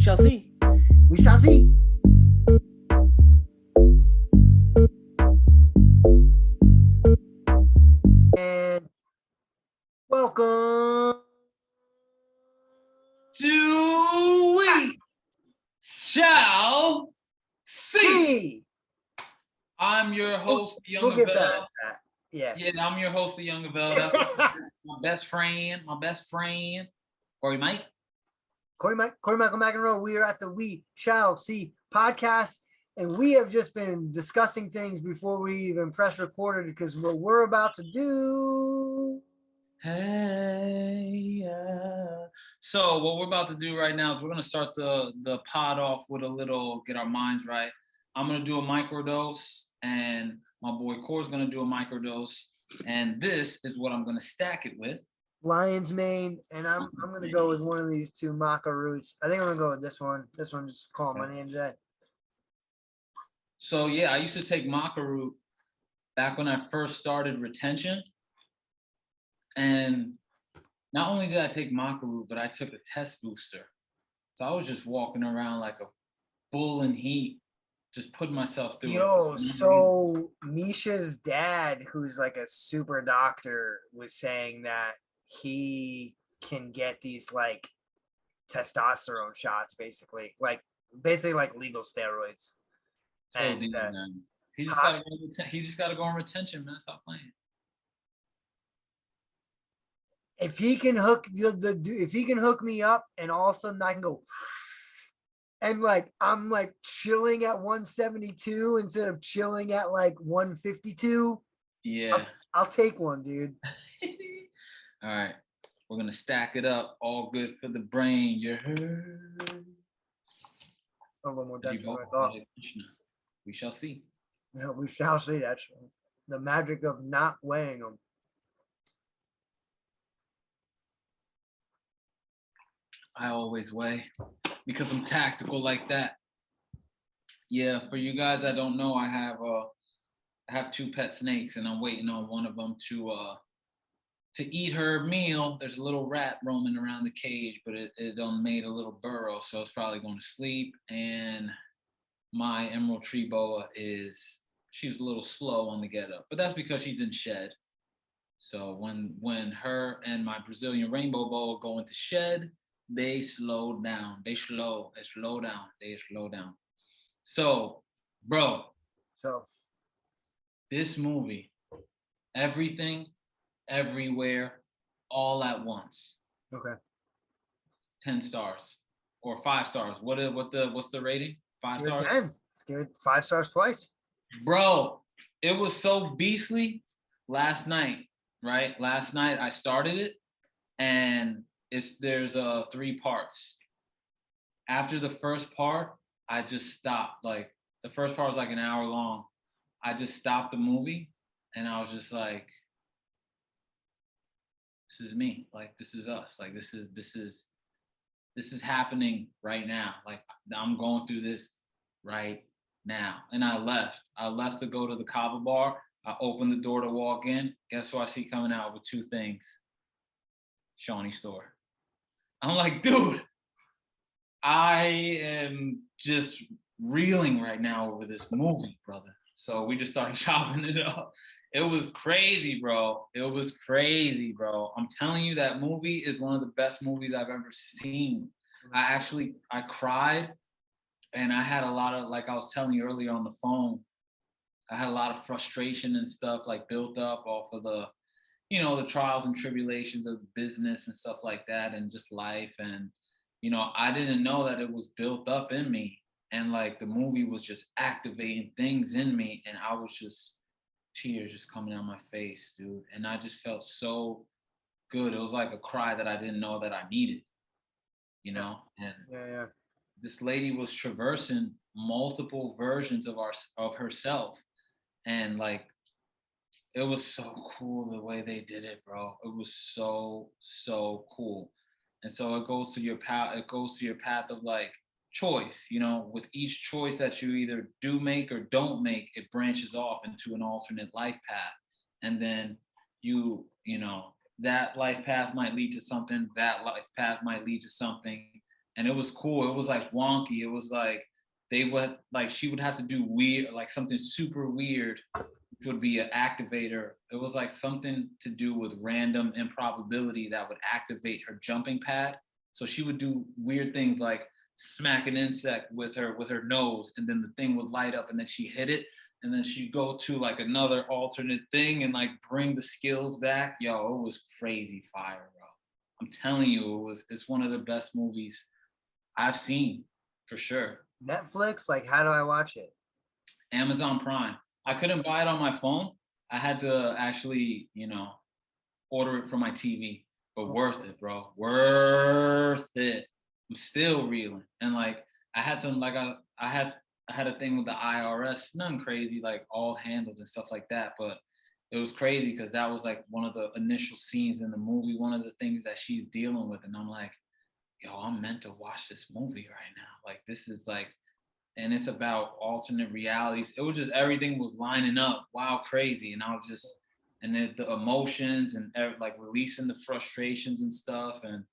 shall see. We shall see. And welcome to We Shall See. I'm your host, Young we'll get better Avell. at that. Yeah, I'm your host, Young Avell. That's my best friend, Corey Mike. Corey Michael McEnroe. We are at the We Shall See podcast, and we have just been discussing things before we even press recorded because what we're about to do. Hey, so what we're about to do right now is we're gonna start the pod off with a little get our minds right. I'm gonna do a microdose, and my boy Core's gonna do a microdose, and this is what I'm gonna stack it with. Lion's mane, and I'm gonna go with one of these two maca roots. I think I'm gonna go with this one. This one just calling my name today. So yeah, I used to take maca root back when I first started retention. And not only did I take maca root, but I took a test booster. So I was just walking around like a bull in heat, just putting myself through it. So Misha's dad, who's like a super doctor, was saying that he can get these like testosterone shots, basically like legal steroids. So and, deep, man. He just gotta go on retention, man. Stop playing. If he can hook if he can hook me up, and all of a sudden I can go, and like I'm like chilling at 172 instead of chilling at like 152. Yeah, I'll take one, dude. All right, we're gonna stack it up. All good for the brain. You heard? A little more dense than I thought. We shall see. Yeah, we shall see. That's the magic of not weighing them. I always weigh because I'm tactical like that. Yeah, for you guys that don't know, I have two pet snakes, and I'm waiting on one of them to eat her meal. There's a little rat roaming around the cage, but it made a little burrow, so it's probably going to sleep. And my emerald tree boa she's a little slow on the get up, but that's because she's in shed. So when her and my Brazilian rainbow boa go into shed, they slow down. They slow down. So, bro. This movie, everything, everywhere, all at once. Okay. 10 stars or 5 stars. What's the rating? 5 stars? 10. Let's give it 5 stars twice. Bro, it was so beastly last night, right? Last night I started it, and there's 3 parts. After the first part, I just stopped. Like the first part was like an hour long. I just stopped the movie, and I was just like, this is me. Like this is us. Like this is happening right now. Like I'm going through this right now. And I left to go to the Kava bar. I opened the door to walk in. Guess who I see coming out with 2 things? Shawnee Store. I'm like, dude, I am just reeling right now over this movie, brother. So we just started chopping it up. It was crazy, bro. I'm telling you, that movie is one of the best movies I've ever seen. I cried, and I had a lot of, like I was telling you earlier on the phone, I had a lot of frustration and stuff like built up off of the trials and tribulations of business and stuff like that, and just life. And, I didn't know that it was built up in me. And like the movie was just activating things in me, and I was just, tears just coming down my face, dude. And I just felt so good. It was like a cry that I didn't know that I needed, And yeah. This lady was traversing multiple versions of herself, and like it was so cool the way they did it, bro. It was so cool. And so it goes to your path of like choice. With each choice that you either do make or don't make, it branches off into an alternate life path. And then that life path might lead to something, that life path might lead to something, and it was cool. It was like wonky. It was like they would like she would have to do weird, like something super weird, which would be an activator. It was like something to do with random improbability that would activate her jumping pad. So she would do weird things like smack an insect with her nose, and then the thing would light up, and then she hit it, and then she'd go to like another alternate thing and like bring the skills back. Yo, it was crazy fire, bro. I'm telling you, it's one of the best movies I've seen for sure. Netflix, like how do I watch it? Amazon Prime. I couldn't buy it on my phone. I had to actually, order it from my TV. But worth it, bro. Worth it. I'm still reeling. And like I had some like I had a thing with the IRS, nothing crazy, like all handled and stuff like that. But it was crazy because that was like one of the initial scenes in the movie, one of the things that she's dealing with. And I'm like, yo, I'm meant to watch this movie right now. Like this is like, and it's about alternate realities. It was just everything was lining up, wow, crazy. And I was just, and then the emotions and like releasing the frustrations and stuff. And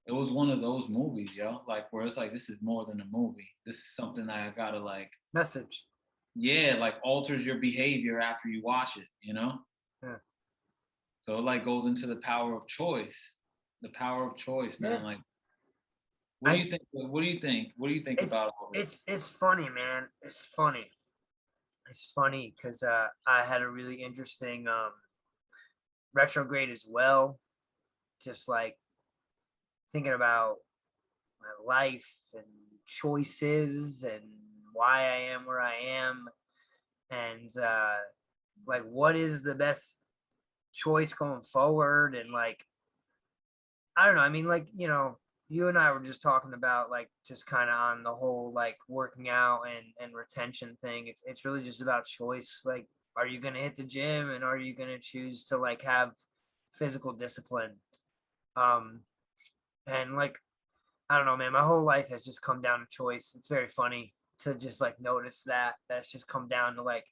it was one of those movies, yo, like where it's like, this is more than a movie. This is something that I gotta like, Message. yeah, like alters your behavior after you watch it, Yeah. So it like goes into the power of choice, man. Yeah. Like, what do I you think? What do you think? What do you think it's about all this? it's funny, man. It's funny. It's funny because I had a really interesting retrograde as well. Just like thinking about my life and choices and why I am where I am, and like what is the best choice going forward. And like I don't know, I mean, like, you and I were just talking about like just kind of on the whole like working out and retention thing. It's really just about choice. Like, are you going to hit the gym, and are you going to choose to like have physical discipline? um and like I don't know, man, my whole life has just come down to choice. It's very funny to just like notice that that's just come down to like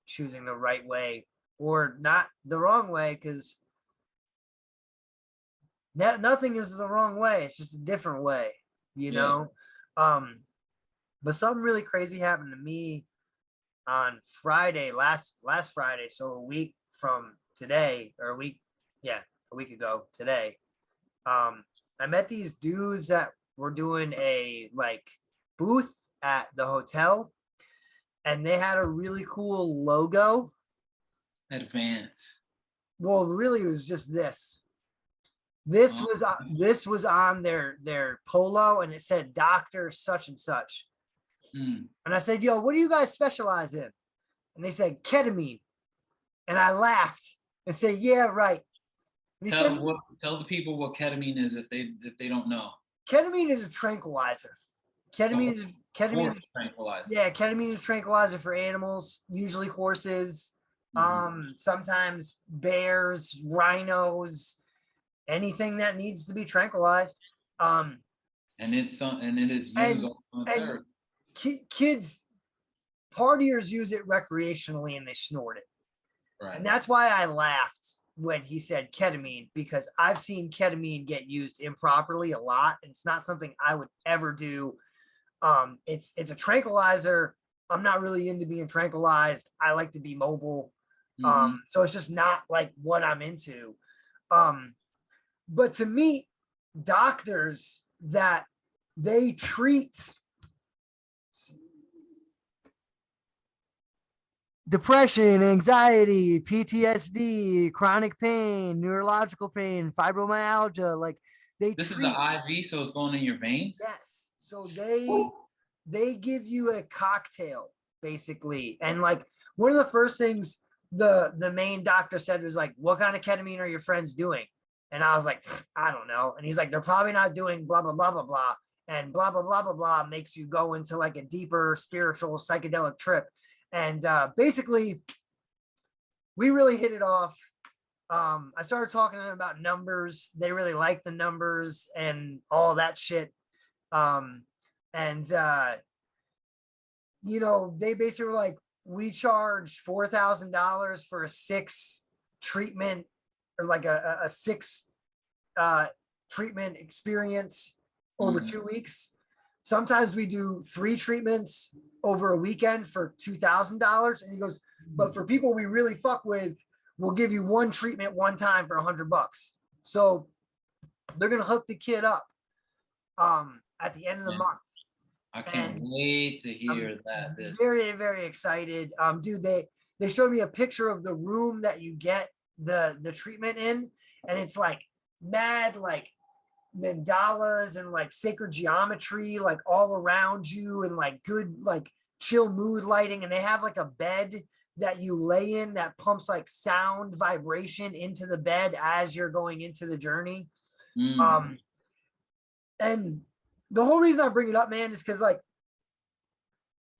choosing the right way or not the wrong way, because nothing is the wrong way. It's just a different way, you Yeah. know. But something really crazy happened to me on Friday, last Friday, so a week from today, or a week ago today. I met these dudes that were doing a like booth at the hotel, and they had a really cool logo. Advance. Well, really, it was just this. Oh, This was on their polo, and it said Doctor such and such. mm. And I said, "Yo, what do you guys specialize in?" And they said ketamine. And I laughed and said, "Yeah, right." And he said, Tell the people what ketamine is if they don't know. "Ketamine is a tranquilizer. A Ketamine horse is tranquilizer. Yeah, ketamine is a tranquilizer for animals, usually horses, sometimes bears, rhinos, anything that needs to be tranquilized. Um, And it is used and on the and third. kids, partiers use it recreationally, and they snort it. Right. And that's why I laughed when he said ketamine, because I've seen ketamine get used improperly a lot, and it's not something I would ever do. It's a tranquilizer. I'm not really into being tranquilized. I like to be mobile. So it's just not like what I'm into. But to meet doctors that they treat depression, anxiety, PTSD, chronic pain, neurological pain, fibromyalgia, like This is the IV, so it's going in your veins. Yes. So they give you a cocktail basically, and like one of the first things the main doctor said was like, "What kind of ketamine are your friends doing?" And I was like, "I don't know." And he's like, "They're probably not doing blah blah blah blah blah." And blah blah blah blah blah makes you go into like a deeper spiritual psychedelic trip. And basically, we really hit it off. I started talking to them about numbers. They really liked the numbers and all that shit. And they basically were like, we charge $4,000 for a 6 treatment, or like a 6 treatment experience over 2 weeks. sometimes we do 3 treatments over a weekend for $2,000. And he goes, but for people we really fuck with, we'll give you 1 treatment one time for $100. So they're gonna hook the kid up at the end of the month. I can't wait to hear that. Very, very excited. Dude, they showed me a picture of the room that you get the treatment in, and it's like mad like mandalas and like sacred geometry like all around you, and like good like chill mood lighting, and they have like a bed that you lay in that pumps like sound vibration into the bed as you're going into the journey. And the whole reason I bring it up, man, is because like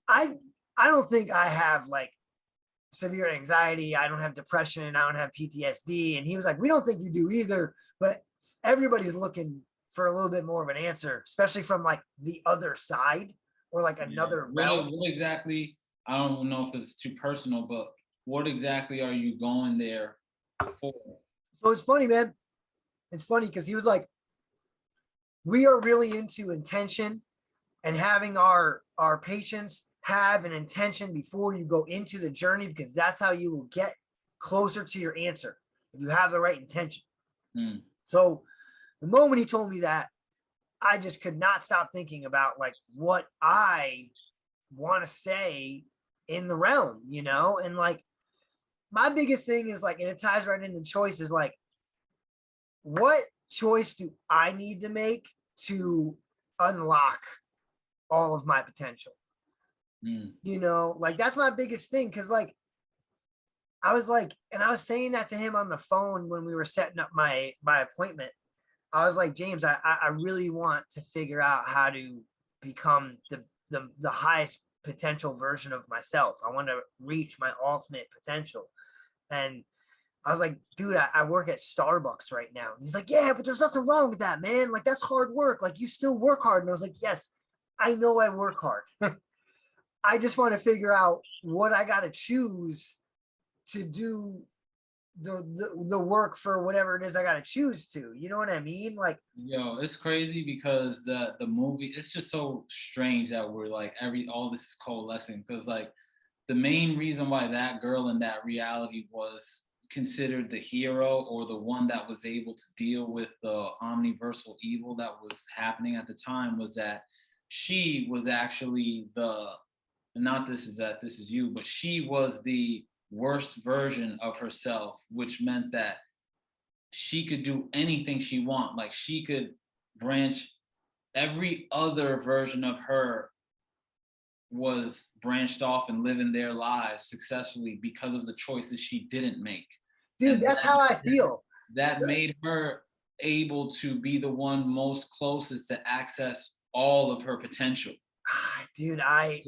I don't think I have like severe anxiety. I don't have depression. I don't have PTSD. And he was like, we don't think you do either, but everybody's looking for a little bit more of an answer, especially from like the other side or like another realm. What exactly, I don't know if it's too personal, but what exactly are you going there for? So it's funny, man. It's funny because he was like, we are really into intention and having our patients have an intention before you go into the journey, because that's how you will get closer to your answer if you have the right intention. So the moment he told me that, I just could not stop thinking about like what I want to say in the realm, you know? And like my biggest thing is like, and it ties right into choice, is like, what choice do I need to make to unlock all of my potential? You know, like that's my biggest thing. Cause like I was like, and I was saying that to him on the phone when we were setting up my appointment. I was like, James, I really want to figure out how to become the highest potential version of myself. I want to reach my ultimate potential. And I was like, dude, I work at Starbucks right now. And he's like, yeah, but there's nothing wrong with that, man. Like, that's hard work. Like, you still work hard. And I was like, yes, I know I work hard. I just want to figure out what I got to choose to do the work for whatever it is I got to choose to. You know what I mean? Like, yo, it's crazy because the movie, it's just so strange that we're like all this is coalescing, because like the main reason why that girl in that reality was considered the hero, or the one that was able to deal with the omniversal evil that was happening at the time, was that she was actually not this is you, but she was the worst version of herself, which meant that she could do anything she want. Like she could branch, every other version of her was branched off and living their lives successfully because of the choices she didn't make. Dude, and that's how I feel. That made her able to be the one most closest to access all of her potential. Dude, I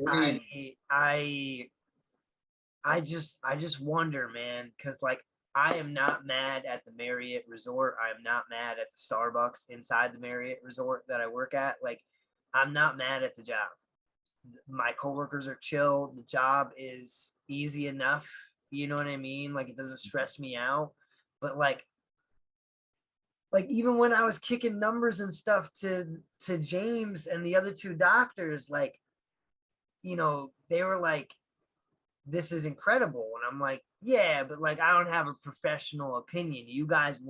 just wonder, man, because like I am not mad at the Marriott Resort. I am not mad at the Starbucks inside the Marriott Resort that I work at. Like, I'm not mad at the job. My coworkers are chill. The job is easy enough. You know what I mean? Like, it doesn't stress me out. But like even when I was kicking numbers and stuff to James and the other 2 doctors, like, you know, they were like, this is incredible. And I'm like, yeah, but like, I don't have a professional opinion. You guys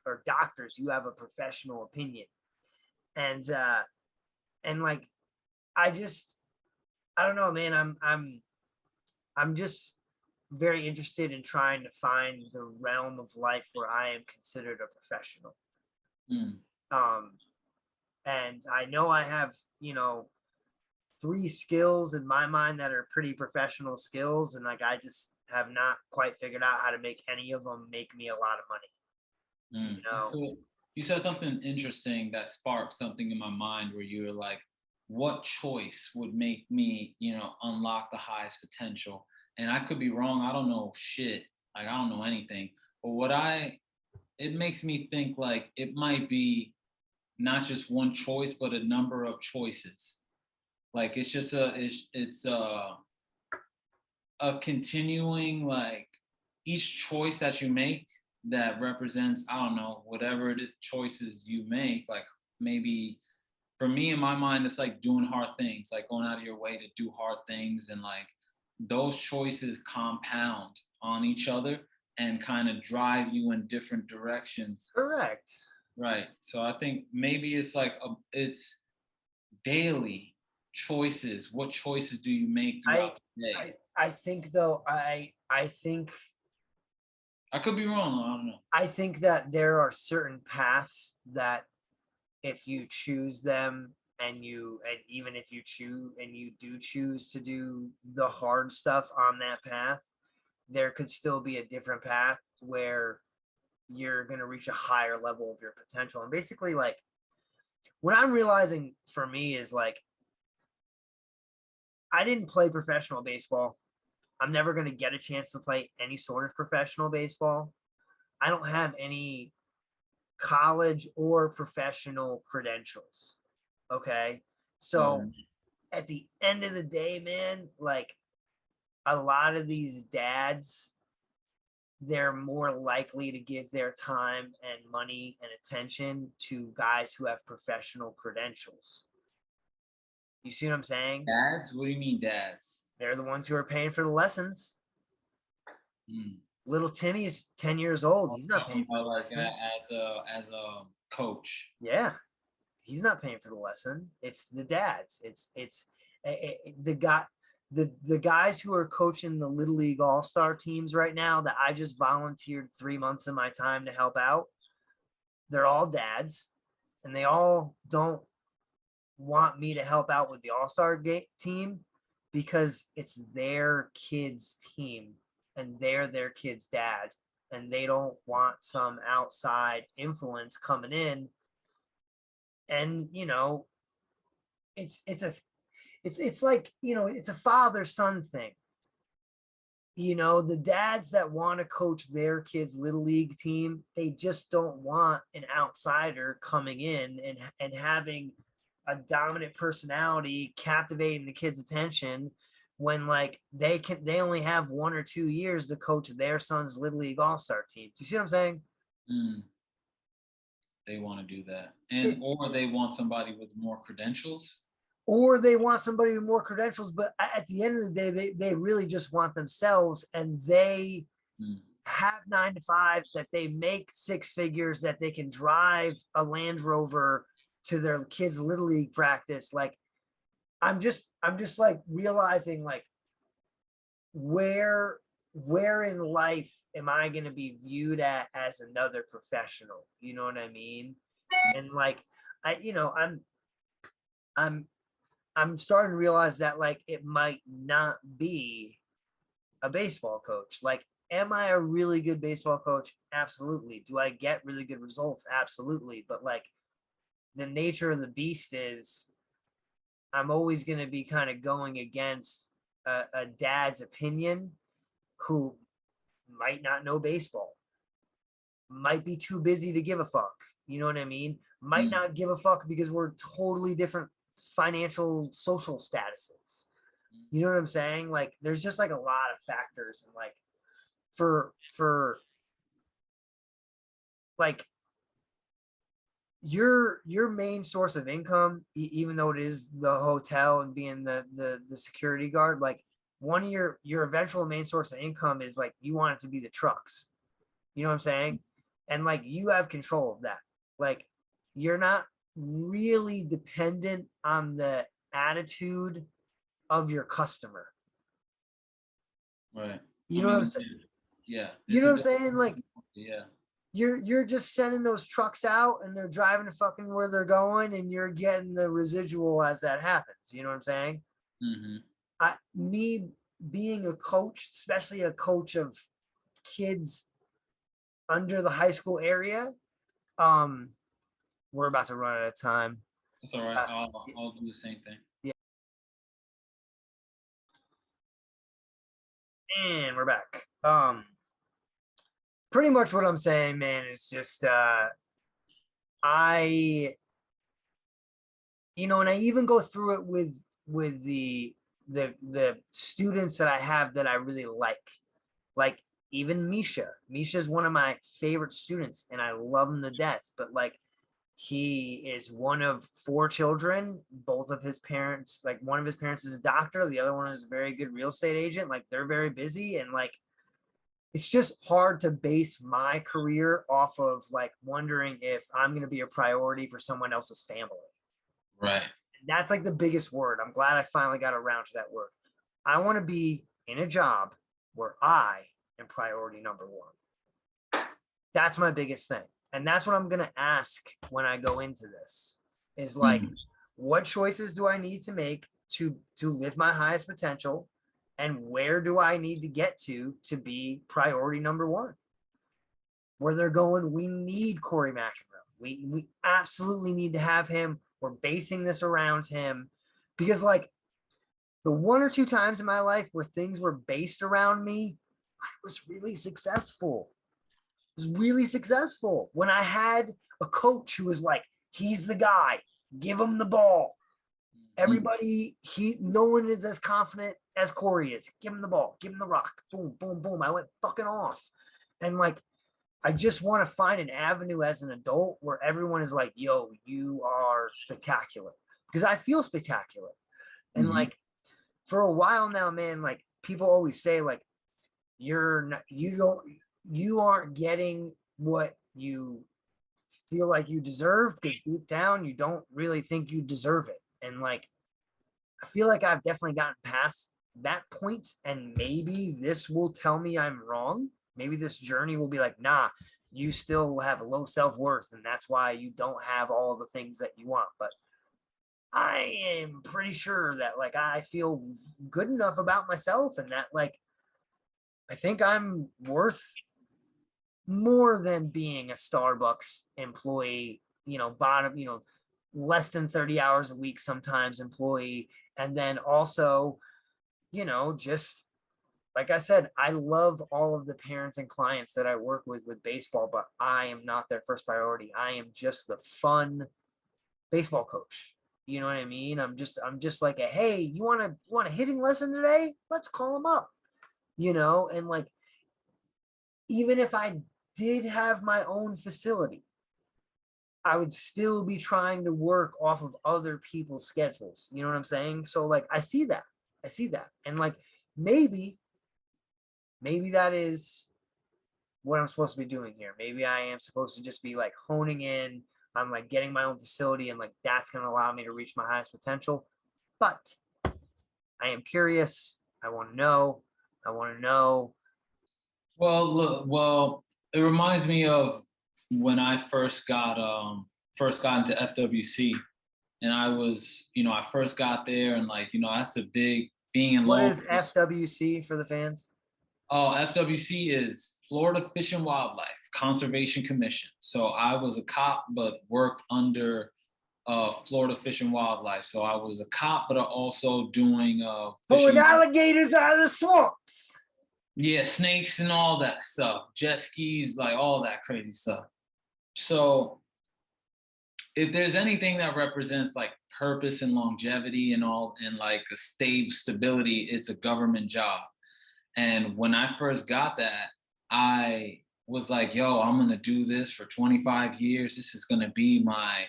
are doctors. You have a professional opinion. And like, I don't know, man. I'm just very interested in trying to find the realm of life where I am considered a professional. And I know I have, you know, 3 skills in my mind that are pretty professional skills, and like I just have not quite figured out how to make any of them make me a lot of money. You know? So you said something interesting that sparked something in my mind, where you were like, what choice would make me, you know, unlock the highest potential? And I could be wrong. I don't know shit. Like, I don't know anything. But it makes me think like it might be not just one choice, but a number of choices. Like it's just it's a continuing, like each choice that you make that represents, I don't know, whatever the choices you make, like maybe for me, in my mind, it's like doing hard things, like going out of your way to do hard things, and like those choices compound on each other and kind of drive you in different directions. Correct. Right. So I think maybe it's like it's daily choices. What choices do you make I throughout the day? I think though I could be wrong. I don't know. I think that there are certain paths that if you choose them and even if you choose and you do choose to do the hard stuff on that path, there could still be a different path where you're going to reach a higher level of your potential. And basically, like, what I'm realizing for me is like, I didn't play professional baseball. I'm never going to get a chance to play any sort of professional baseball. I don't have any college or professional credentials. Okay. So Mhm. at the end of the day, man, like a lot of these dads, they're more likely to give their time and money and attention to guys who have professional credentials. You see what I'm saying? Dads? What do you mean, dads? They're the ones who are paying for the lessons. Mm. Little Timmy's 10 years old. I'm He's not talking paying for about the like lesson. as a coach. Yeah. He's not paying for the lesson. It's the dads. The guy, the guys who are coaching the Little League All-Star teams right now that I just volunteered 3 months of my time to help out. They're all dads, and they all don't want me to help out with the All-Star team because it's their kids' team and they're their kid's dad, and they don't want some outside influence coming in. And it's a it's like it's a father son thing. The dads that want to coach their kids little league team, they just don't want an outsider coming in and having a dominant personality captivating the kids attention when like they only have 1 or 2 years to coach their son's little league all-star team. Do you see what I'm saying? Mm. They want to do that, and It's, or they want somebody with more credentials. or they want somebody with more credentials, but at the end of the day, they really just want themselves, and they Mm. have 9 to 5s that they make 6 figures, that they can drive a Land Rover to their kids' little league practice. Like I'm just like realizing like where where in life am I going to be viewed at as another professional? You know what I mean? And like I you know I'm I'm starting to realize that like it might not be a baseball coach. Like, am I a really good baseball coach? Absolutely. Do I get really good results? Absolutely. But like the nature of the beast is I'm always going to be kind of going against a dad's opinion who might not know baseball, might be too busy to give a fuck. You know what I mean? Might Mm. not give a fuck because we're totally different financial social statuses. You know what I'm saying? Like there's just like a lot of factors, and like for like your main source of income, even though it is the hotel and being the security guard, like one of your eventual main source of income is like you want it to be the trucks. You know what I'm saying? And like you have control of that. Like you're not really dependent on the attitude of your customer. Right. You I know what mean, I'm saying? yeah, You it's know a what I'm different. saying? Like Yeah. you're just sending those trucks out and they're driving to fucking where they're going, and you're getting the residual as that happens. You know what I'm saying? Mm-hmm. Me being a coach, especially a coach of kids under the high school area, um, we're about to run out of time. That's all right. Uh, I'll do the same thing. yeah, and we're back. Pretty much what I'm saying, man, is just I and I even go through it with the students that I have that I really like even Misha. Misha's one of my favorite students, and I love him to death. But like He is one of 4 children. Both of his parents, like one of his parents is a doctor, the other one is a very good real estate agent. Like they're very busy, and like it's just hard to base my career off of like wondering if I'm going to be a priority for someone else's family. Right. That's like the biggest word. I'm glad I finally got around to that word. I want to be in a job where I am priority number one. That's my biggest thing. And that's what I'm going to ask when I go into this is like, what choices do I need to make to live my highest potential? And where do I need to get to be priority number one? Where they're going, we need Corey McEnroe. We absolutely need to have him. We're basing this around him because like the 1 or 2 times in my life where things were based around me, I was really successful. It was really successful when I had a coach who was like, he's the guy, give him the ball. Everybody, no one is as confident as Corey is. Give him the ball, give him the rock. Boom, boom, boom. I went fucking off. And like, I just want to find an avenue as an adult where everyone is like, yo, you are spectacular. Because I feel spectacular. And like, for a while now, man, like people always say, like, you aren't getting what you feel like you deserve because deep down you don't really think you deserve it. And like, I feel like I've definitely gotten past that point, and maybe this will tell me I'm wrong. Maybe this journey will be like, nah, you still have a low self-worth, and that's why you don't have all the things that you want. But I am pretty sure that like I feel good enough about myself, and that like I think I'm worth more than being a Starbucks employee, bottom, less than 30 hours a week, sometimes employee. And then also, just like I said, I love all of the parents and clients that I work with baseball, but I am not their first priority. I am just the fun baseball coach. You know what I mean? I'm just like hey, you want a hitting lesson today? Let's call them up, and like, even if I did have my own facility, I would still be trying to work off of other people's schedules. You know what I'm saying? So like, I see that. And like, maybe that is what I'm supposed to be doing here. Maybe I am supposed to just be like honing in on like getting my own facility, and like, that's going to allow me to reach my highest potential. But I am curious. I want to know. Well, look, it reminds me of when I first got into FWC, and I was, I first got there, and like, that's a big being in What Long. is FWC for the fans? Oh, FWC is Florida Fish and Wildlife Conservation Commission. So I was a cop, but worked under Florida Fish and Wildlife. So I was a cop, but also doing pulling alligators out of the swamps. Yeah, snakes and all that stuff, jet skis, like all that crazy stuff. So if there's anything that represents like purpose and longevity and all, and like a stability, it's a government job. And when I first got that, I was like, yo, I'm gonna do this for 25 years. This is gonna be my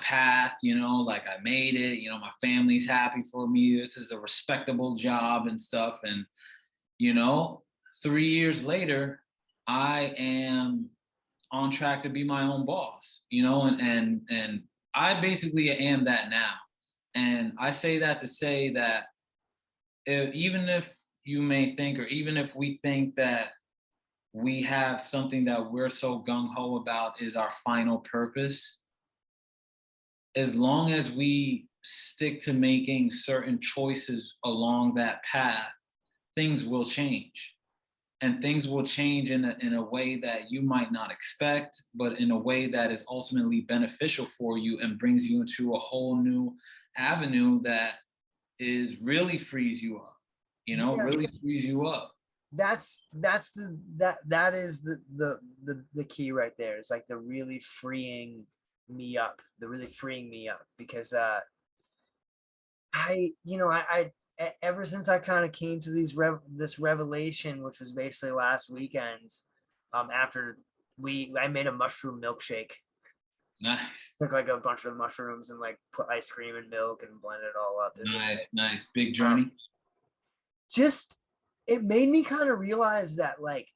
path, like I made it, my family's happy for me. This is a respectable job and stuff. And 3 years later, I am on track to be my own boss, and I basically am that now. And I say that to say that even if you may think, or even if we think that we have something that we're so gung-ho about is our final purpose, as long as we stick to making certain choices along that path, things will change. And things will change in a way that you might not expect, but in a way that is ultimately beneficial for you and brings you into a whole new avenue that is really frees you up, really frees you up. That is the key right there. It's like the really freeing me up, because I ever since I kind of came to this revelation, which was basically last weekend, after I made a mushroom milkshake, Nice. Took like a bunch of mushrooms and like put ice cream and milk and blended it all up. Nice, nice. Big Um, journey. just it made me kind of realize that like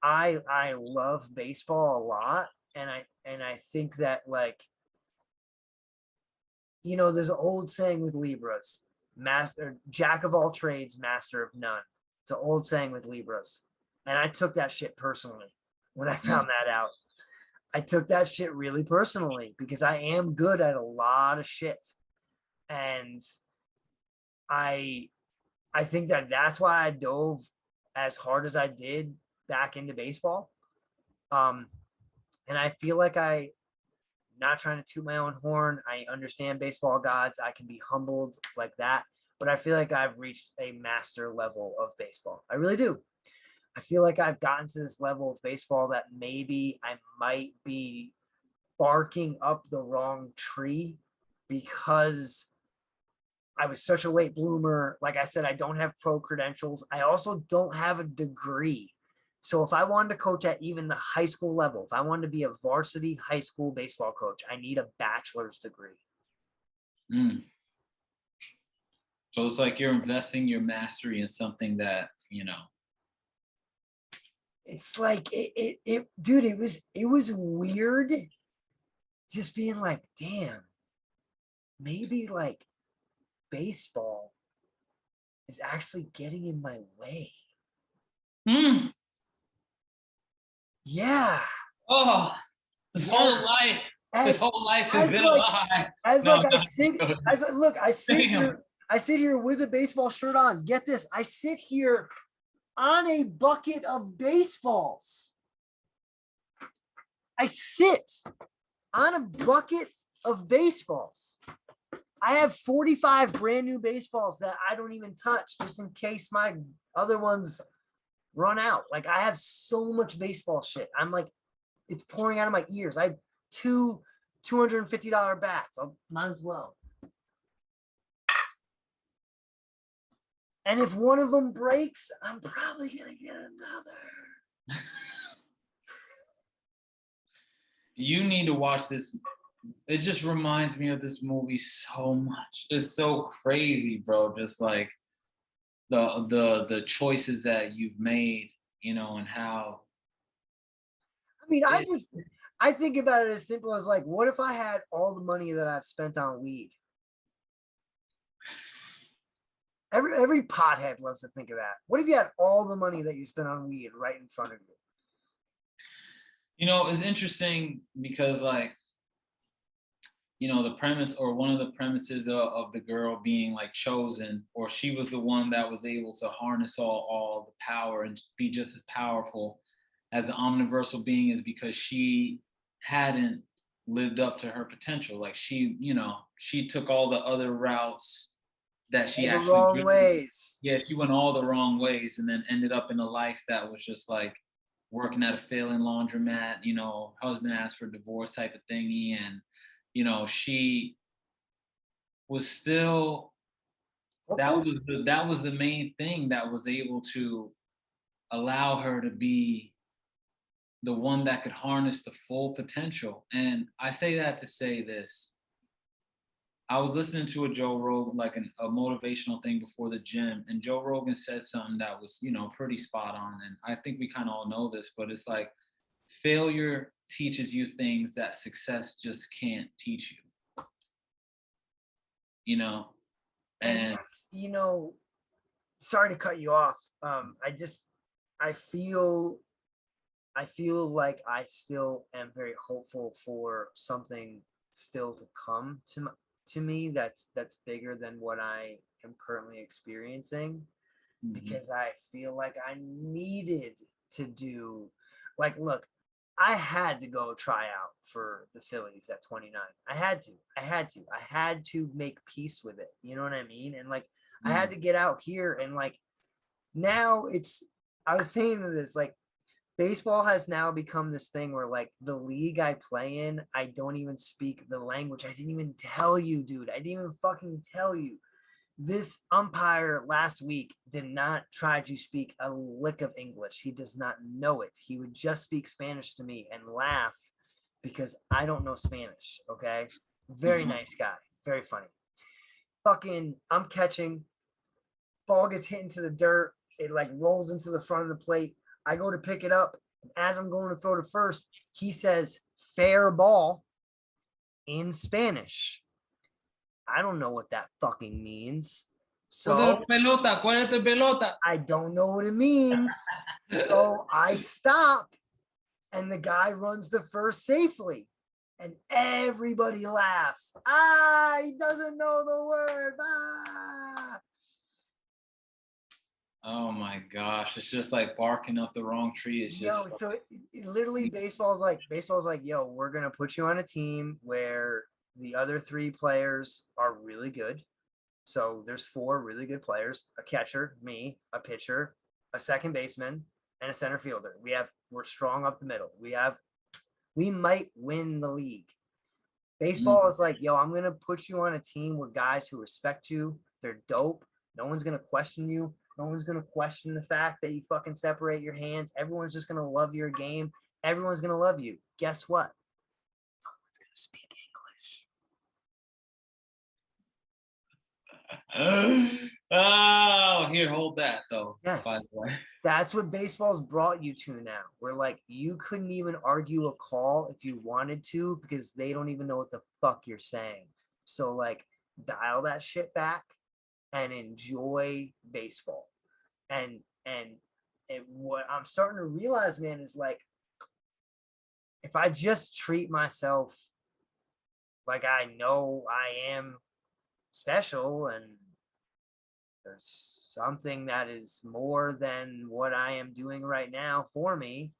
I love baseball a lot, and I think that like there's an old saying with Libras, master jack of all trades, master of none. It's an old saying with Libras, and I took that shit personally when I found that out. I took that shit really personally because I am good at a lot of shit, and I I think that that's why I dove as hard as I did back into baseball. Um, and I feel like not trying to toot my own horn. I understand baseball gods. I can be humbled like that, but I feel like I've reached a master level of baseball. I really do. I feel like I've gotten to this level of baseball that maybe I might be barking up the wrong tree because I was such a late bloomer. Like I said, I don't have pro credentials. I also don't have a degree. So if I wanted to coach at even the high school level, if I wanted to be a varsity high school baseball coach, I need a bachelor's degree. Mm. So it's like you're investing your mastery in something that, It's like dude, it was weird just being like, damn, maybe like baseball is actually getting in my way. Mm. Yeah. Oh, this Yeah. whole life, this As whole life has as been a like lie. as No, like no, I sit as look, damn. I sit here with a baseball shirt on. Get this, I sit here on a bucket of baseballs. I sit on a bucket of baseballs. I have 45 brand new baseballs that I don't even touch just in case my other ones run out. Like I have so much baseball shit. I'm like, it's pouring out of my ears. I have two $250 bats. I might as well. And if one of them breaks, I'm probably gonna get another. You need to watch this. It just reminds me of this movie so much. It's so crazy, bro. Just like the choices that you've made, and how I mean, it, I think about it as simple as like, what if I had all the money that I've spent on weed? Every pothead loves to think of that. What if you had all the money that you spent on weed right in front of you? it's interesting because like the premise or one of the premises of the girl being like chosen, or she was the one that was able to harness all the power and be just as powerful as the omniversal being, is because she hadn't lived up to her potential. Like she took all the other routes that she All the actually wrong really, ways. yeah, she went all the wrong ways and then ended up in a life that was just like working at a failing laundromat, husband asked for divorce type of thingy. And she was still, Hopeful. that was the main thing that was able to allow her to be the one that could harness the full potential. And I say that to say this. I was listening to a Joe Rogan, like a motivational thing before the gym, and Joe Rogan said something that was, pretty spot on. And I think we kind of all know this, but it's like failure teaches you things that success just can't teach you, And and that's, sorry to cut you off. I feel I feel like I still am very hopeful for something still to come to me that's bigger than what I am currently experiencing, mhm. because I feel like I needed to do, like, look, I had to go try out for the Phillies at 29. I had to. I had to make peace with it. You know what I mean? And like I had Mm. to get out here, and like now I was saying this, like baseball has now become this thing where like the league I play in, I don't even speak the language. I didn't even tell you, dude. I didn't even fucking tell you. This umpire last week did not try to speak a lick of English. He does not know it. He would just speak Spanish to me and laugh because I don't know Spanish. Okay. Very nice guy. Very funny. Fucking, I'm catching. Ball gets hit into the dirt. It like rolls into the front of the plate. I go to pick it up. And as I'm going to throw to first, he says fair ball in Spanish. I don't know what that fucking means. So pelota, ¿cuál es tu pelota? I don't know what it means. So I stop and the guy runs to first safely. And everybody laughs. Ah, he doesn't know the word. Ah. Oh my gosh, it's just like barking up the wrong tree. It's just So literally baseball's like, yo, we're gonna put you on a team where the other three players are really good. So there's four really good players: a catcher, me, a pitcher, a second baseman, and a center fielder. We're strong up the middle. We might win the league. Baseball is like, yo, I'm gonna put you on a team with guys who respect you. They're dope. No one's gonna question you. No one's gonna question the fact that you fucking separate your hands. Everyone's just gonna love your game. Everyone's gonna love you. Guess what? No one's gonna speak English. Oh, here, hold that though. English. By Yes. the way. That's what baseball's brought you to now. Where like you couldn't even argue a call if you wanted to because they don't even know what the fuck you're saying. So like dial that shit back and enjoy baseball. And what I'm starting to realize, man, is like if I just treat myself like I know I am special and there's something that is more than what I am doing right now for me,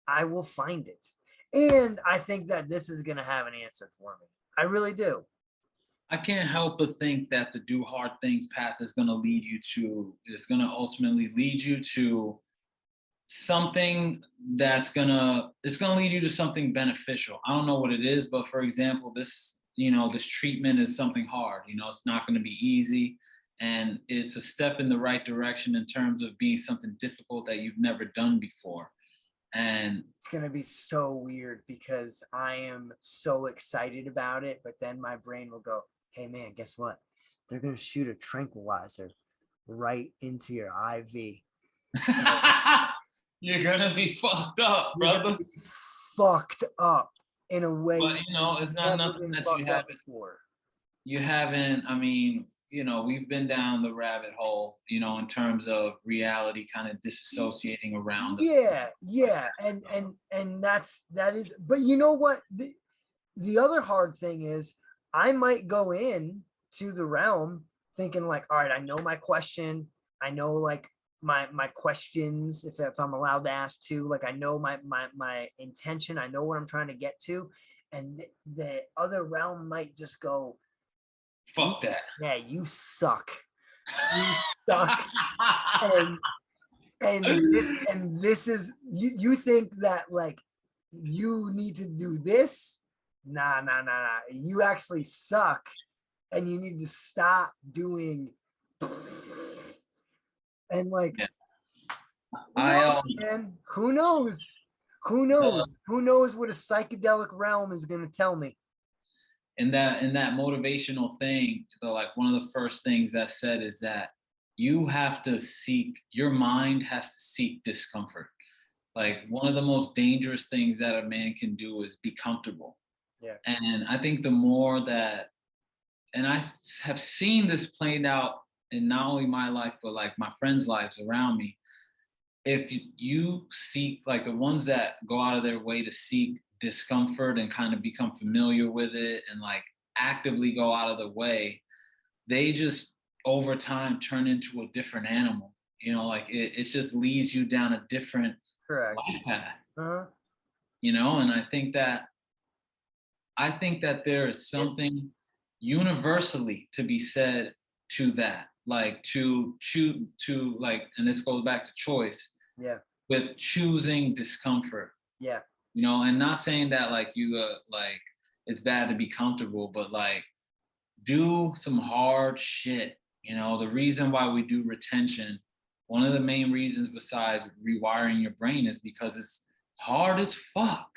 I will find it. And I think that this is going to have an answer for me. I really do. I can't help but think that the do hard things path is going to ultimately lead you to something it's going to lead you to something beneficial. I don't know what it is, but for example, this treatment is something hard. It's not going to be easy, and it's a step in the right direction in terms of being something difficult that you've never done before. And it's going to be so weird because I am so excited about it, but then my brain will go, hey man, guess what? They're going to shoot a tranquilizer right into your IV. You're going to be fucked up, brother. Fucked up in a way. But, it's not nothing that you haven't, I mean, we've been down the rabbit hole, in terms of reality kind of disassociating around us. Yeah. And that is, but you know what? The other hard thing is I might go in to the realm thinking like, all right, I know my question. I know like my questions, if I'm allowed to ask too, like I know my intention. I know what I'm trying to get to. And the other realm might just go, fuck that. Yeah, you suck. You suck. and this is you think that like you need to do this? Nah. You actually suck, and you need to stop doing. And like, man, who knows? Who knows what a psychedelic realm is going to tell me? In that motivational thing, like one of the first things that said is that your mind has to seek discomfort. Like one of the most dangerous things that a man can do is be comfortable. Yeah. And I think the more that, and I have seen this played out in not only my life, but like my friends' lives around me. If you seek, like the ones that go out of their way to seek discomfort and kind of become familiar with it and like actively go out of the way, they just over time turn into a different animal. Like it just leads you down a different life path. Uh-huh. And I think that there is something universally to be said to that, like to choose to like, and this goes back to choice. Yeah. With choosing discomfort. Yeah. And not saying that like you like it's bad to be comfortable, but like do some hard shit. The reason why we do retention, one of the main reasons besides rewiring your brain is because it's hard as fuck.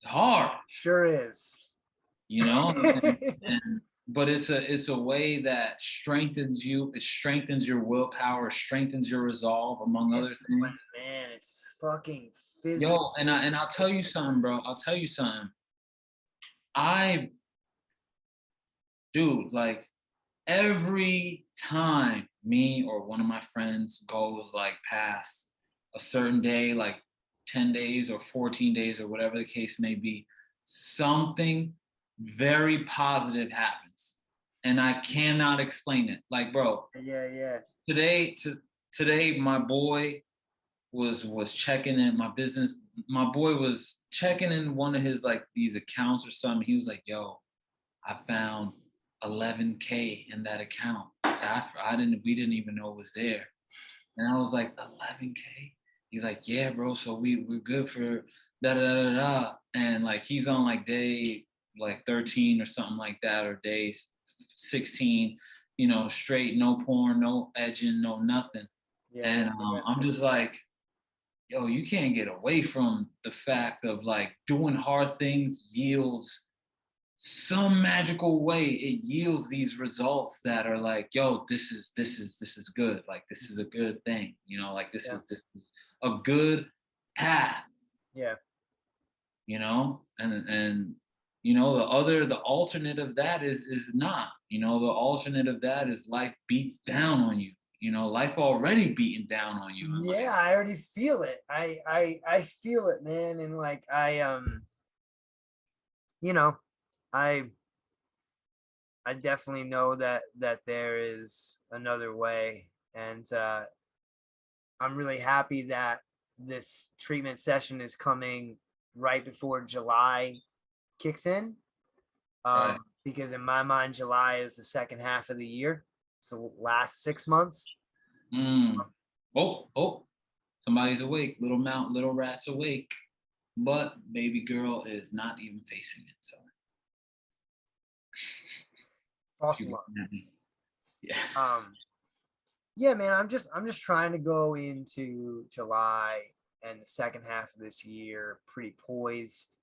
It's hard, Sure is. you know, and but it's a way that strengthens you. It strengthens your willpower, strengthens your resolve, among other Discipline, things. man. It's fucking physical. Yo, and I'll tell you something, bro. I'll tell you something. I, dude, like every time me or one of my friends goes like past a certain day, like 10 days or 14 days or whatever the case may be, something very positive happens. And I cannot explain it. Like, bro, Yeah, yeah. today to today my boy was checking in my business. My boy was checking in one of his like these accounts or something. He was like, yo, I found 11K in that account. I didn't, we didn't even know it was there. And I was like, 11K? He's like, yeah, bro. So we're good for da da da da da. And like he's on like day like 13 or something like that, or days 16, you know, straight, no porn, no edging, no nothing. Yeah, And yeah, I'm just like, yo, you can't get away from the fact of like doing hard things yields some magical way. It yields these results that are like, yo, this is good. Like this is a good thing, you know, like yeah, this is a good path, yeah. you know, and you know, the alternate of that is not, you know, the alternate of that is life beats down on you. You know, life already beating down on you. And like, Yeah, I already feel it. I feel it, man. And like you know, I I definitely know that there is another way. And I'm really happy that this treatment session is coming right before July kicks in. right. Because in my mind, July is the second half of the year. It's the last 6 months. Mm. Oh, somebody's awake. Little rat's awake. But baby girl is not even facing it. So False she's alarm. looking at me. Yeah. Yeah, man, I'm just trying to go into July and the second half of this year pretty poised.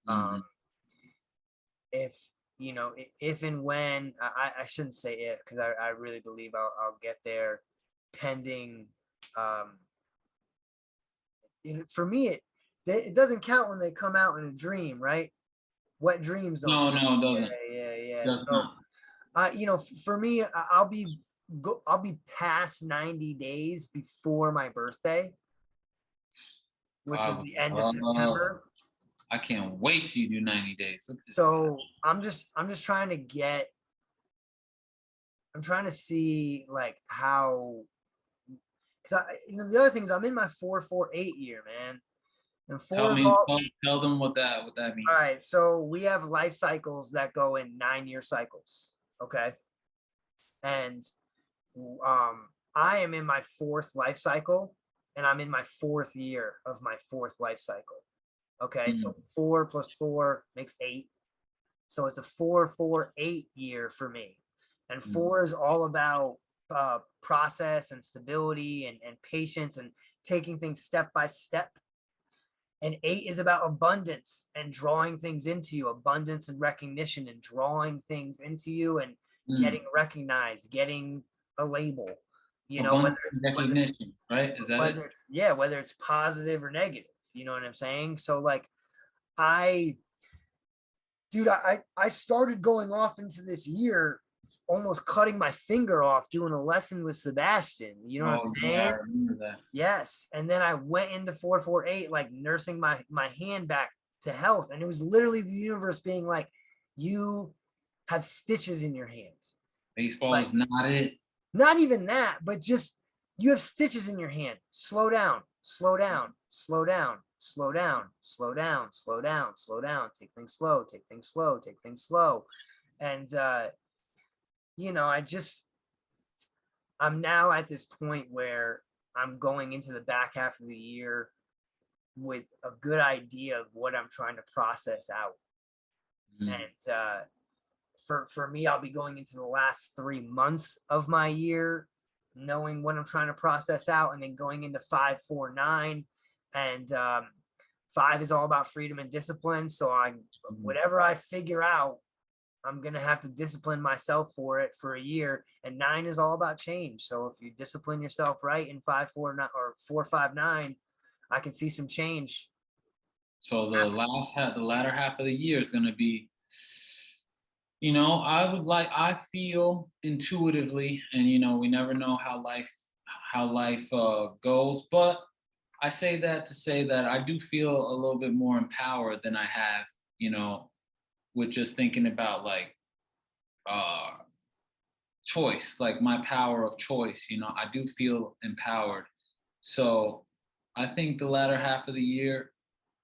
Um, Hmm. if if and when I shouldn't say if, because I really believe I'll get there, pending. Um, for me, it doesn't count when they come out in a dream, right? Wet dreams don't No, count. no, it Yeah, doesn't. yeah, yeah. Does So, not. for me, I'll be past 90 days before my birthday, which is the end of Oh, September. I can't wait till you do 90 days. Look at this. So I'm just trying to I'm trying to see like how, because the other thing is I'm in my 448 year, man. And Tell four is me, all tell them what that all means. right. So we have life cycles that go in 9 year cycles. Okay. And I am in my fourth life cycle, and I'm in my fourth year of my fourth life cycle. Okay. Mm, So 4 plus 4 makes 8. So it's a 448 year for me. And mm, 4 is all about process and stability and patience and taking things step by step. And 8 is about abundance and drawing things into you, abundance and recognition, and drawing things into you and mm. getting recognized, getting a label, Abundant whether recognition, right? Is that it? whether it's positive or negative, you know what I'm saying? So like I dude, I started going off into this year almost cutting my finger off doing a lesson with Sebastian. You know what Oh I'm yeah, I saying? remember that. Yes. And then I went into 448, like nursing my hand back to health. And it was literally the universe being like, you have stitches in your hand. Baseball Like, is not it. not even that, but just you have stitches in your hand. Slow down, slow down, slow down, slow down, slow down, slow down, slow down. Take things slow, take things slow, take things slow. And I just I'm now at this point where I'm going into the back half of the year with a good idea of what I'm trying to process out. Mm, And for me, I'll be going into the last 3 months of my year, knowing what I'm trying to process out, and then going into 549. And 5 is all about freedom and discipline. So whatever I figure out, I'm going to have to discipline myself for it for a year. And 9 is all about change. So if you discipline yourself right in 549 or 459, I can see some change. So the latter half of the year is going to be, I feel intuitively, and we never know how life goes, but I say that to say that I do feel a little bit more empowered than I have, with just thinking about like choice, like my power of choice. I do feel empowered. So I think the latter half of the year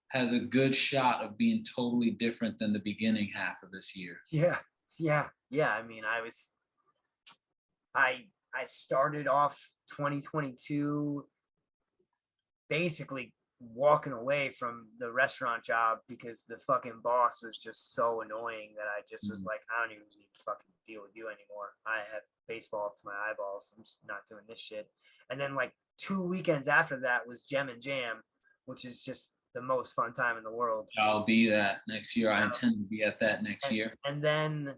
has a good shot of being totally different than the beginning half of this year. Yeah. I mean, I started off 2022 basically walking away from the restaurant job because the fucking boss was just so annoying that I just was like, I don't even need to fucking deal with you anymore. I have baseball up to my eyeballs. I'm just not doing this shit. And then like 2 weekends after that was Gem and Jam, which is just the most fun time in the world. I'll be that next year. I intend to be at that next year. And then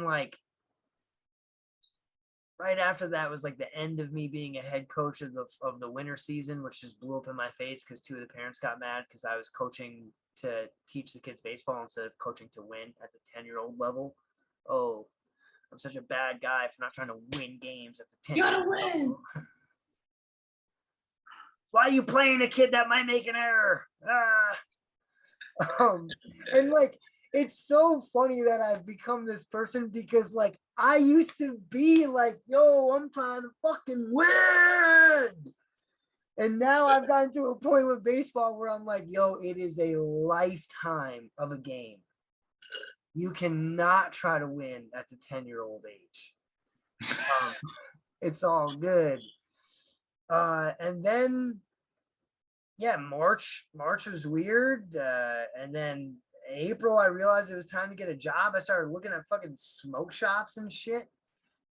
like right after that was like the end of me being a head coach of the winter season, which just blew up in my face because 2 of the parents got mad because I was coaching to teach the kids baseball instead of coaching to win at the 10-year-old level. Oh, I'm such a bad guy for not trying to win games at the 10. You gotta win. Why are you playing a kid that might make an error? And like, it's so funny that I've become this person because like I used to be like, yo, I'm trying to fucking win. And now I've gotten to a point with baseball where I'm like, yo, it is a lifetime of a game. You cannot try to win at the 10-year-old age. It's all good. And then, yeah, March was weird. And then April, I realized it was time to get a job. I started looking at fucking smoke shops and shit.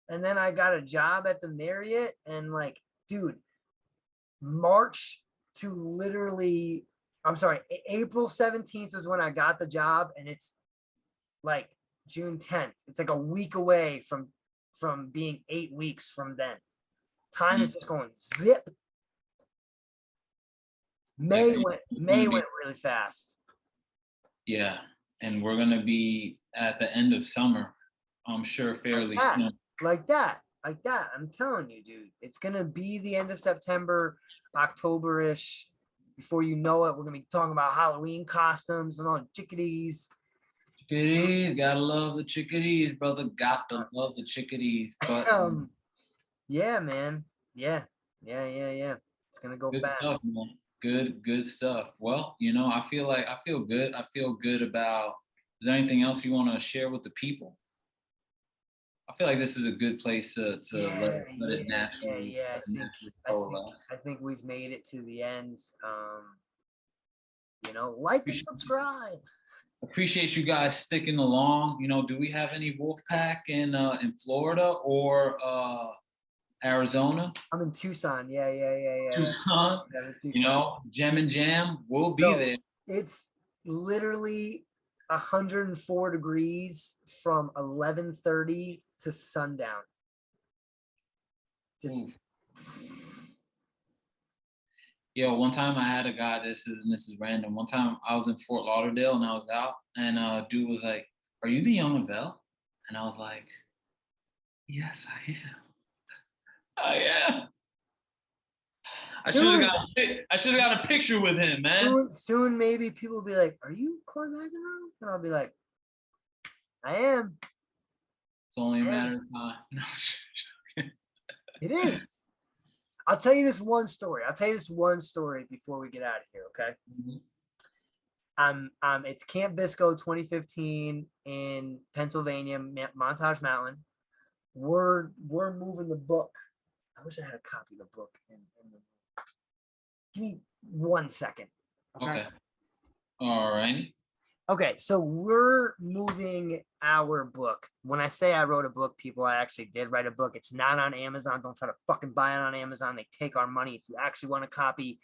And then I got a job at the Marriott. And like, dude, March to literally, I'm sorry, April 17th was when I got the job. And it's like June 10th. It's like a week away from being 8 weeks from then. Time is just going zip. May went really fast. Yeah, and we're gonna be at the end of summer, I'm sure, fairly soon. Like that. I'm telling you, dude. It's gonna be the end of September, October-ish. Before you know it, we're gonna be talking about Halloween costumes and all the chickadees. Chickadees, gotta love the chickadees, brother. Got to love the chickadees. But yeah, man. Yeah. It's gonna go fast. Stuff, man. Good stuff. Well, I feel good. I feel good about. Is there anything else you want to share with the people? I feel like this is a good place to let it naturally. Yeah. I think we've made it to the end. Like and subscribe. Appreciate you guys sticking along. Do we have any Wolfpack in Florida or Arizona? I'm in Tucson. Yeah. Tucson. Gem and Jam will be there. It's literally 104 degrees from 11:30 to sundown. Just. Yo, one time I had a guy. This is random. One time I was in Fort Lauderdale and I was out, and dude was like, "Are you the young Abel?" And I was like, "Yes, I am. I am." I should have got a picture with him, man. Soon, maybe people will be like, "Are you Corey McEnroe?" And I'll be like, "I am." It's only a matter of time. It is. I'll tell you this one story. Before we get out of here, okay? Mm-hmm. It's Camp Bisco 2015 in Pennsylvania, Montage Mountain. We're moving the book. I wish I had a copy of the book. Give me 1 second. Okay. All right. Okay, so we're moving our book. When I say I wrote a book, people, I actually did write a book. It's not on Amazon. Don't try to fucking buy it on Amazon. They take our money. If you actually want a copy,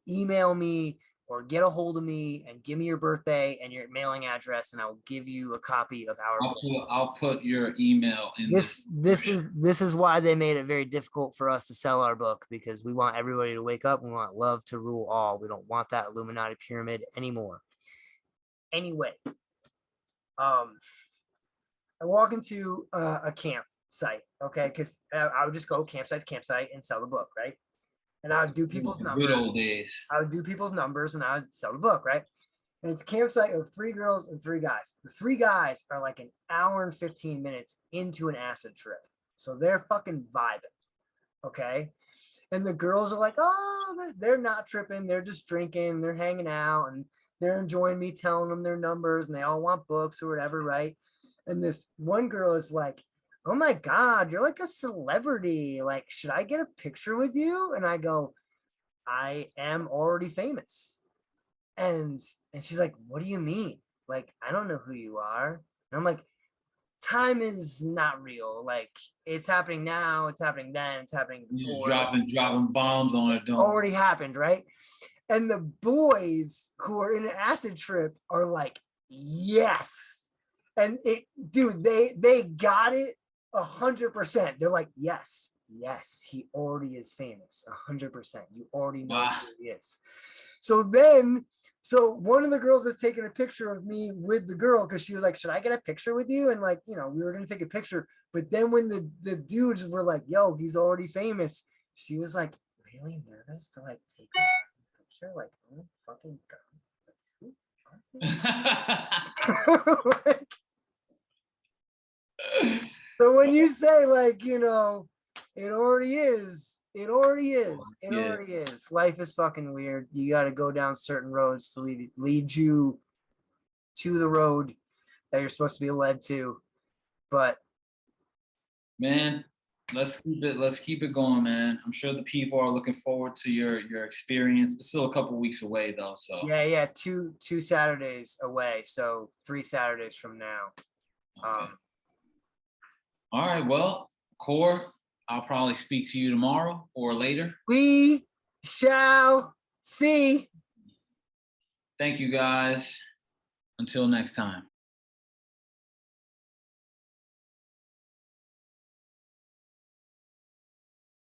email me or get a hold of me and give me your birthday and your mailing address, and I'll give you a copy of our book. I'll put your email in This is why they made it very difficult for us to sell our book, because we want everybody to wake up. We want love to rule all. We don't want that Illuminati pyramid anymore. Anyway, I walk into a campsite, okay, because I would just go campsite to campsite and sell the book, right? And I would do people's numbers. Good old days. I would do people's numbers and I would sell the book, right? And it's a campsite of 3 girls and 3 guys. The 3 guys are like an hour and 15 minutes into an acid trip. So they're fucking vibing, okay? And the girls are like, oh, they're not tripping. They're just drinking. They're hanging out and they're enjoying me telling them their numbers, and they all want books or whatever, right? And this one girl is like, oh my God, you're like a celebrity. Like, should I get a picture with you? And I go, I am already famous. And she's like, what do you mean? Like, I don't know who you are. And I'm like, time is not real. Like, it's happening now, it's happening then, it's happening before. Dropping bombs on it. Already happened, right? And the boys who are in an acid trip are like, yes. And dude, they got it 100%. They're like, yes, he already is famous 100%. You already know who he is. So one of the girls is taking a picture of me with the girl, because she was like, should I get a picture with you? And like, we were gonna take a picture, but then when the dudes were like, yo, he's already famous, she was like really nervous to like take a picture. Like, oh fucking God, who are they? So when you say like, it already is. It already is. Life is fucking weird. You got to go down certain roads to lead you to the road that you're supposed to be led to. But man, let's keep it going, man. I'm sure the people are looking forward to your experience. It's still a couple weeks away though, so yeah, two Saturdays away, so 3 Saturdays from now. Okay. All right, well, Core, I'll probably speak to you tomorrow or later. We shall see. Thank you, guys. Until next time.